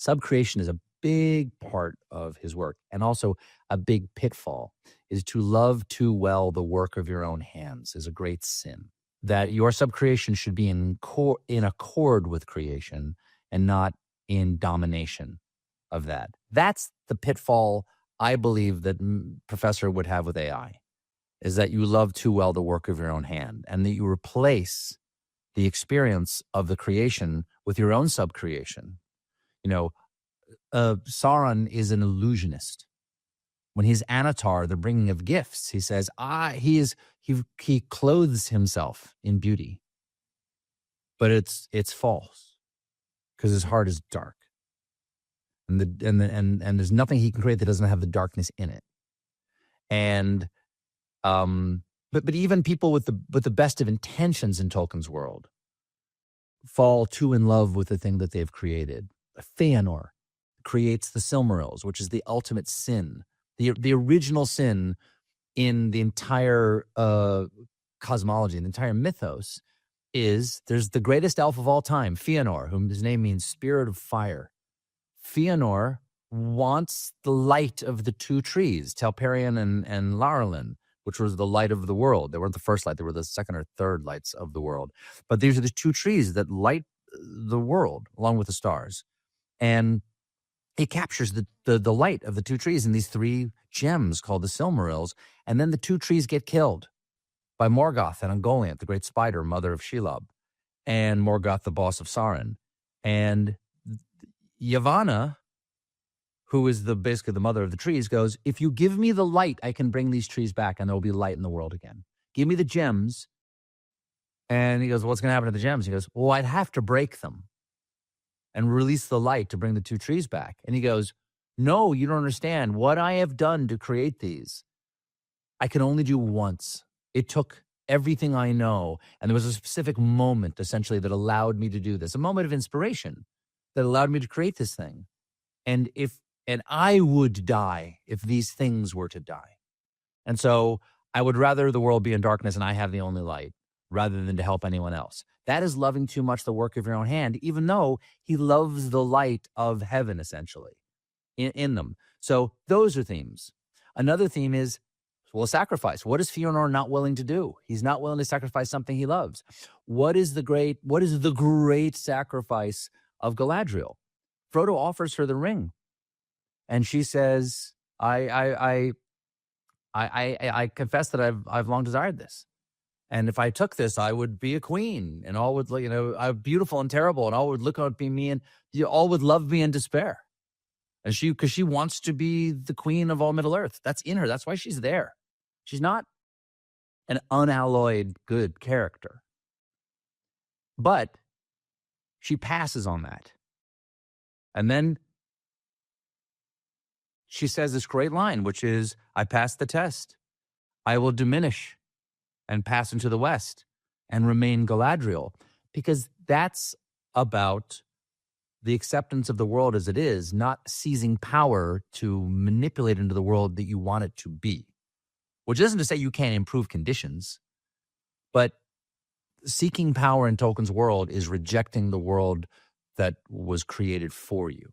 Subcreation is a big part of his work, and also a big pitfall is to love too well the work of your own hands is a great sin. That your subcreation should be in accord with creation and not in domination of that. That's the pitfall I believe that Professor would have with AI, is that you love too well the work of your own hand and that you replace the experience of the creation with your own subcreation. You know, Sauron is an illusionist. When he's Anatar, the bringing of gifts, he says, he clothes himself in beauty, but it's false because his heart is dark, and there's nothing he can create that doesn't have the darkness in it. And but even people with the best of intentions in Tolkien's world fall too in love with the thing that they've created. Fëanor creates the Silmarils, which is the ultimate sin. The original sin in the entire cosmology, the entire mythos, is there's the greatest elf of all time, Fëanor, whom his name means spirit of fire. Fëanor wants the light of the two trees, Telperion and Laurelin, which was the light of the world. They weren't the first light, they were the second or third lights of the world. But these are the two trees that light the world along with the stars. And it captures the light of the two trees in these three gems called the Silmarils. And then the two trees get killed by Morgoth and Ungoliant, the great spider, mother of Shelob, and Morgoth, the boss of Sauron. And Yavanna, who is basically the mother of the trees, goes, if you give me the light, I can bring these trees back and there will be light in the world again. Give me the gems. And he goes, what's going to happen to the gems? He goes, well, I'd have to break them and release the light to bring the two trees back. And he goes, no, you don't understand. What I have done to create these, I can only do once. It took everything I know. And there was a specific moment, essentially, that allowed me to do this, a moment of inspiration that allowed me to create this thing. And I would die if these things were to die. And so I would rather the world be in darkness and I have the only light rather than to help anyone else. That is loving too much the work of your own hand, even though he loves the light of heaven, essentially, in them. So those are themes. Another theme is, well, sacrifice. What is Fëanor not willing to do? He's not willing to sacrifice something he loves. What is the great sacrifice of Galadriel? Frodo offers her the ring. And she says, I confess that I've long desired this. And if I took this, I would be a queen, and all would, I'm beautiful and terrible, and all would look at me, and all would love me in despair. And because she wants to be the queen of all Middle Earth. That's in her. That's why she's there. She's not an unalloyed good character. But she passes on that. And then she says this great line, which is, I passed the test. I will diminish and pass into the west and remain Galadriel, because that's about the acceptance of the world as it is, not seizing power to manipulate into the world that you want it to be, which isn't to say you can't improve conditions, but seeking power in Tolkien's world is rejecting the world that was created for you.